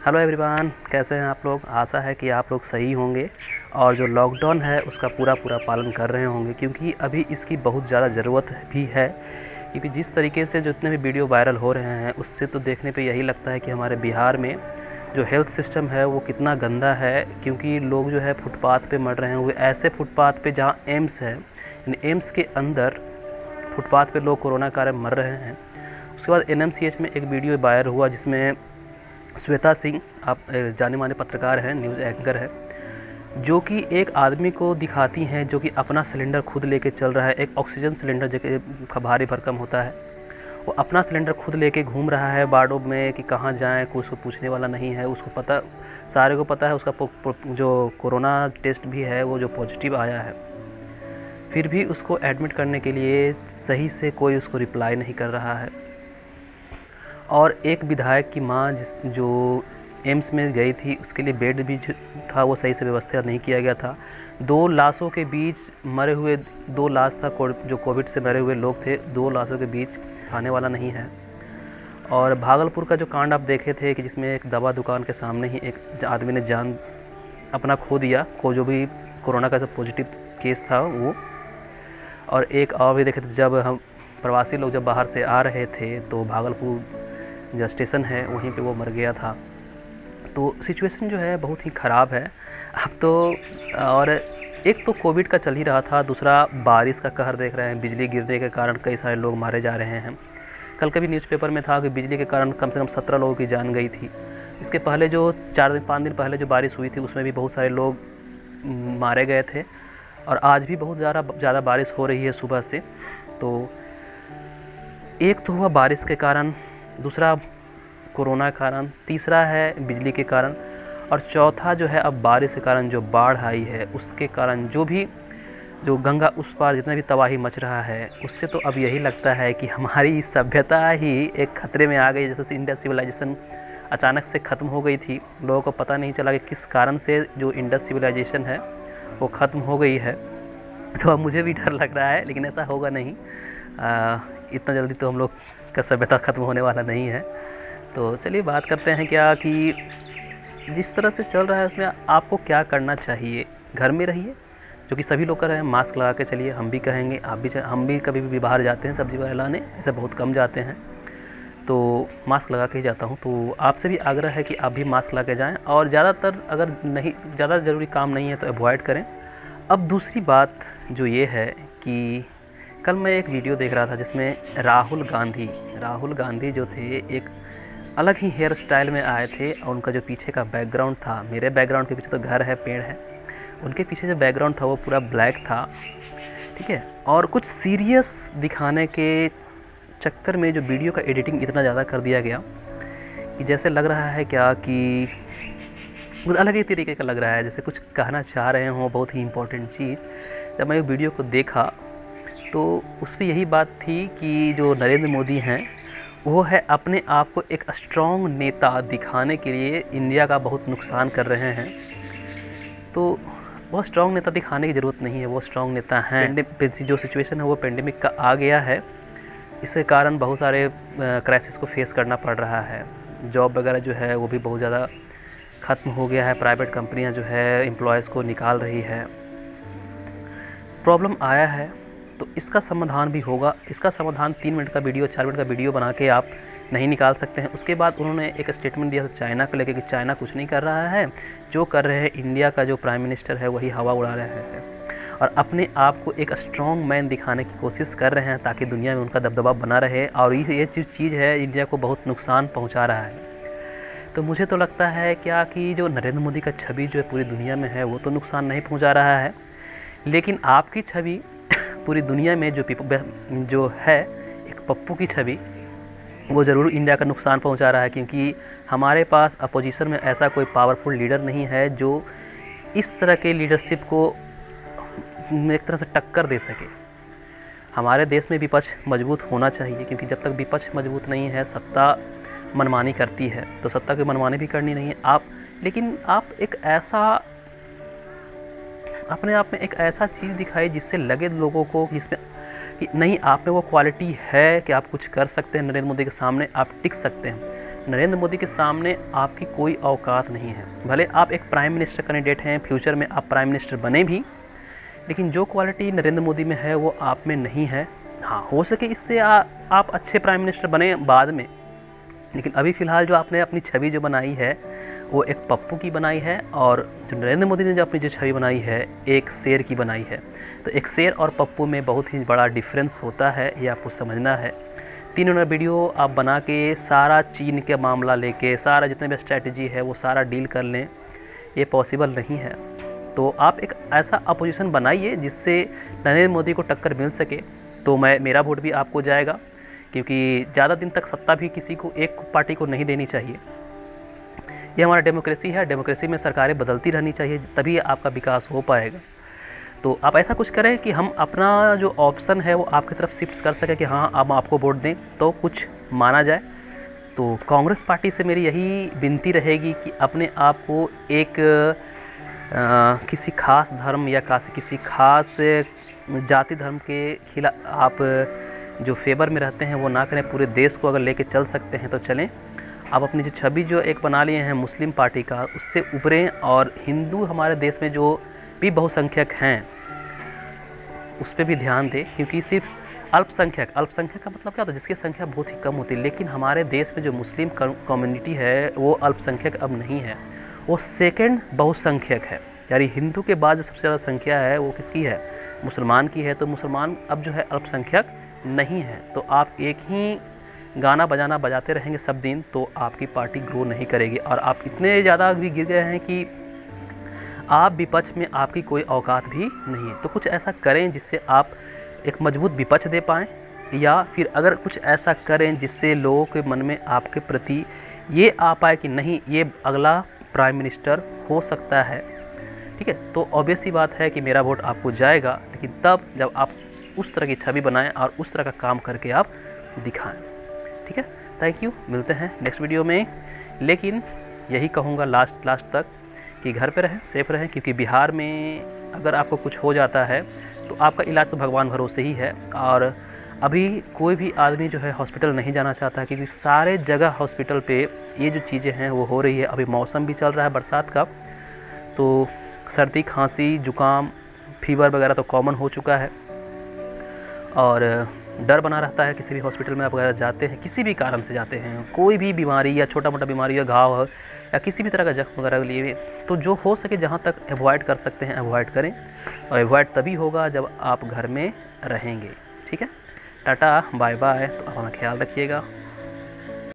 Hello everyone, कैसे हैं आप लोग। आशा है कि आप लोग सही होंगे और जो लॉकडाउन है उसका पूरा पालन कर रहे होंगे, क्योंकि अभी इसकी बहुत ज़्यादा ज़रूरत भी है। क्योंकि जिस तरीके से जितने भी वीडियो वायरल हो रहे हैं उससे तो देखने पे यही लगता है कि हमारे बिहार में जो हेल्थ सिस्टम है वो कितना गंदा है। क्योंकि लोग जो है फुटपाथ पे मर रहे हैं, वो ऐसे फुटपाथ पे जहाँ एम्स है, एम्स के अंदर फुटपाथ पे लोग कोरोना कारण मर रहे हैं। उसके बाद एनएमसीएच में एक वीडियो वायरल हुआ जिसमें श्वेता सिंह, आप जाने माने पत्रकार हैं, न्यूज़ एंकर है, जो कि एक आदमी को दिखाती हैं जो कि अपना सिलेंडर खुद लेके चल रहा है। एक ऑक्सीजन सिलेंडर जो कि भारी भरकम होता है, वो अपना सिलेंडर खुद लेके घूम रहा है वार्डों में कि कहाँ जाएं, कोई उसको पूछने वाला नहीं है। उसको पता, सारे को पता है उसका जो कोरोना टेस्ट भी है वो जो पॉजिटिव आया है, फिर भी उसको एडमिट करने के लिए सही से कोई उसको रिप्लाई नहीं कर रहा है। और एक विधायक की माँ जो एम्स में गई थी, उसके लिए बेड भी था वो सही से व्यवस्था नहीं किया गया था। 2 लाशों के बीच मरे हुए 2 लाश था, जो कोविड से मरे हुए लोग थे, 2 लाशों के बीच खाने वाला नहीं है। और भागलपुर का जो कांड आप देखे थे कि जिसमें एक दवा दुकान के सामने ही एक आदमी ने जान अपना खो दिया, को जो भी कोरोना का जो पॉजिटिव केस था वो। और एक और भी देखे थे, जब हम प्रवासी लोग जब बाहर से आ रहे थे तो भागलपुर जो स्टेशन है वहीं पे वो मर गया था। तो सिचुएशन जो है बहुत ही ख़राब है अब तो। और एक तो कोविड का चल ही रहा था, दूसरा बारिश का कहर देख रहे हैं। बिजली गिरने के कारण कई सारे लोग मारे जा रहे हैं। कल कभी न्यूज़पेपर में था कि बिजली के कारण कम से कम 17 लोगों की जान गई थी। इसके पहले जो 4-5 दिन पहले जो बारिश हुई थी उसमें भी बहुत सारे लोग मारे गए थे। और आज भी बहुत ज़्यादा बारिश हो रही है सुबह से। तो एक तो हुआ बारिश के कारण, दूसरा कोरोना के कारण, तीसरा है बिजली के कारण, और चौथा जो है अब बारिश के कारण जो बाढ़ आई है उसके कारण जो गंगा उस पार जितना भी तबाही मच रहा है, उससे तो अब यही लगता है कि हमारी सभ्यता ही एक खतरे में आ गई। जैसे इंडस सिविलाइजेशन अचानक से ख़त्म हो गई थी, लोगों को पता नहीं चला कि किस कारण से जो इंडस सिविलाइजेशन है वो ख़त्म हो गई है। तो अब मुझे भी डर लग रहा है, लेकिन ऐसा होगा नहीं। इतना जल्दी तो हम लोग का सभ्यता ख़त्म होने वाला नहीं है। तो चलिए बात करते हैं क्या कि जिस तरह से चल रहा है उसमें आपको क्या करना चाहिए। घर में रहिए, जो कि सभी लोग कर रहे हैं, मास्क लगा के चलिए। हम भी कहेंगे, हम भी कभी भी बाहर जाते हैं सब्जी वगैरह लाने, ऐसे बहुत कम जाते हैं तो मास्क लगा के ही जाता हूँ। तो आपसे भी आग्रह है कि आप भी मास्क लगा के जाएँ, और ज़्यादातर अगर नहीं ज़्यादा ज़रूरी काम नहीं है तो अवॉइड करें। अब दूसरी बात जो ये है कि कल मैं एक वीडियो देख रहा था जिसमें राहुल गांधी जो थे एक अलग ही हेयर स्टाइल में आए थे। और उनका जो पीछे का बैकग्राउंड था, मेरे बैकग्राउंड के पीछे तो घर है, पेड़ है, उनके पीछे जो बैकग्राउंड था वो पूरा ब्लैक था, ठीक है। और कुछ सीरियस दिखाने के चक्कर में जो वीडियो का एडिटिंग इतना ज़्यादा कर दिया गया कि जैसे लग रहा है क्या कि कुछ अलग ही तरीके का लग रहा है, जैसे कुछ कहना चाह रहे हों बहुत ही इम्पोर्टेंट चीज़। जब मैं ये वीडियो को देखा तो उस पर यही बात थी कि जो नरेंद्र मोदी हैं वो है अपने आप को एक स्ट्रॉन्ग नेता दिखाने के लिए इंडिया का बहुत नुकसान कर रहे हैं। तो वो स्ट्रॉन्ग नेता दिखाने की ज़रूरत नहीं है, वो स्ट्रॉन्ग नेता हैं। जो सिचुएशन है वो पेंडेमिक का आ गया है, इसके कारण बहुत सारे क्राइसिस को फेस करना पड़ रहा है। जॉब वगैरह जो है वो भी बहुत ज़्यादा ख़त्म हो गया है, प्राइवेट कंपनियां जो है एम्प्लॉयज़ को निकाल रही है। प्रॉब्लम आया है तो इसका समाधान भी होगा। इसका समाधान 3 मिनट का वीडियो, 4 मिनट का वीडियो बना के आप नहीं निकाल सकते हैं। उसके बाद उन्होंने एक स्टेटमेंट दिया था चाइना को लेकर कि चाइना कुछ नहीं कर रहा है, जो कर रहे हैं इंडिया का जो प्राइम मिनिस्टर है वही हवा उड़ा रहे हैं, और अपने आप को एक स्ट्रॉन्ग मैन दिखाने की कोशिश कर रहे हैं ताकि दुनिया में उनका दबदबा बना रहे। और ये चीज़ है इंडिया को बहुत नुकसान पहुँचा रहा है। तो मुझे तो लगता है क्या कि जो नरेंद्र मोदी का छवि जो है पूरी दुनिया में है वो तो नुकसान नहीं पहुँचा रहा है, लेकिन आपकी छवि पूरी दुनिया में जो है एक पप्पू की छवि, वो ज़रूर इंडिया का नुकसान पहुंचा रहा है। क्योंकि हमारे पास अपोजिशन में ऐसा कोई पावरफुल लीडर नहीं है जो इस तरह के लीडरशिप को एक तरह से टक्कर दे सके। हमारे देश में विपक्ष मजबूत होना चाहिए, क्योंकि जब तक विपक्ष मजबूत नहीं है सत्ता मनमानी करती है, तो सत्ता की मनमानी भी करनी नहीं है लेकिन आप एक ऐसा अपने आप में एक ऐसा चीज़ दिखाए जिससे लगे लोगों को जिसमें कि नहीं, आप में वो क्वालिटी है कि आप कुछ कर सकते हैं, नरेंद्र मोदी के सामने आप टिक सकते हैं। नरेंद्र मोदी के सामने आपकी कोई औकात नहीं है। भले आप एक प्राइम मिनिस्टर कैंडिडेट हैं, फ्यूचर में आप प्राइम मिनिस्टर बने भी, लेकिन जो क्वालिटी नरेंद्र मोदी में है वो आप में नहीं है। हाँ, हो सके इससे आप अच्छे प्राइम मिनिस्टर बने बाद में, लेकिन अभी फ़िलहाल जो आपने अपनी छवि जो बनाई है वो एक पप्पू की बनाई है, और जो नरेंद्र मोदी ने जो अपनी जो छवि बनाई है एक शेर की बनाई है। तो एक शेर और पप्पू में बहुत ही बड़ा डिफरेंस होता है, ये आपको समझना है। 3 मिनट वीडियो आप बना के सारा चीन के मामला लेके सारा जितने भी स्ट्रैटेजी है वो सारा डील कर लें, ये पॉसिबल नहीं है। तो आप एक ऐसा अपोजिशन बनाइए जिससे नरेंद्र मोदी को टक्कर मिल सके। तो मेरा वोट भी आपको जाएगा, क्योंकि ज़्यादा दिन तक सत्ता भी किसी को एक पार्टी को नहीं देनी चाहिए। ये हमारा डेमोक्रेसी है, डेमोक्रेसी में सरकारें बदलती रहनी चाहिए, तभी आपका विकास हो पाएगा। तो आप ऐसा कुछ करें कि हम अपना जो ऑप्शन है वो आपकी तरफ शिफ्ट कर सकें कि हाँ अब आपको वोट दें तो कुछ माना जाए। तो कांग्रेस पार्टी से मेरी यही विनती रहेगी कि अपने आप को एक किसी खास धर्म या किसी खास जाति धर्म के खिलाफ आप जो फेवर में रहते हैं वो ना करें। पूरे देश को अगर लेके चल सकते हैं तो चलें। आप अपनी जो छवि जो एक बना लिए हैं मुस्लिम पार्टी का, उससे उभरें, और हिंदू हमारे देश में जो भी बहुसंख्यक हैं उस पर भी ध्यान दें, क्योंकि सिर्फ अल्पसंख्यक का मतलब क्या होता है, जिसकी संख्या बहुत ही कम होती है। लेकिन हमारे देश में जो मुस्लिम कम्युनिटी है वो अल्पसंख्यक अब नहीं है, वो सेकंड बहुसंख्यक है। यानी हिंदू के बाद जो सबसे ज़्यादा संख्या है वो किसकी है, मुसलमान की है। तो मुसलमान अब जो है अल्पसंख्यक नहीं है। तो आप एक ही गाना बजाना बजाते रहेंगे सब दिन तो आपकी पार्टी ग्रो नहीं करेगी, और आप इतने ज़्यादा भी गिर गए हैं कि आप विपक्ष में आपकी कोई औकात भी नहीं है। तो कुछ ऐसा करें जिससे आप एक मजबूत विपक्ष दे पाएँ, या फिर अगर कुछ ऐसा करें जिससे लोगों के मन में आपके प्रति ये आ पाए कि नहीं ये अगला प्राइम मिनिस्टर हो सकता है। ठीक है, तो ऑब्वियस ही बात है कि मेरा वोट आपको जाएगा, लेकिन तब जब आप उस तरह की छवि बनाएं और उस तरह का काम करके आप दिखाएं। ठीक है, थैंक यू, मिलते हैं नेक्स्ट वीडियो में। लेकिन यही कहूँगा लास्ट तक कि घर पे रहें, सेफ रहें, क्योंकि बिहार में अगर आपको कुछ हो जाता है तो आपका इलाज तो भगवान भरोसे ही है। और अभी कोई भी आदमी जो है हॉस्पिटल नहीं जाना चाहता, क्योंकि सारे जगह हॉस्पिटल पे ये जो चीज़ें हैं वो हो रही है। अभी मौसम भी चल रहा है बरसात का, तो सर्दी खांसी जुकाम फीवर वगैरह तो कॉमन हो चुका है, और डर बना रहता है। किसी भी हॉस्पिटल में आप वगैरह जाते हैं, किसी भी कारण से जाते हैं, कोई भी बीमारी या छोटा मोटा बीमारी या घाव हो या किसी भी तरह का जख्म वगैरह के लिए, तो जो हो सके जहाँ तक अवॉइड कर सकते हैं अवॉइड करें, और अवॉइड तभी होगा जब आप घर में रहेंगे। ठीक है, टाटा बाय बाय। तो अपना ख्याल रखिएगा।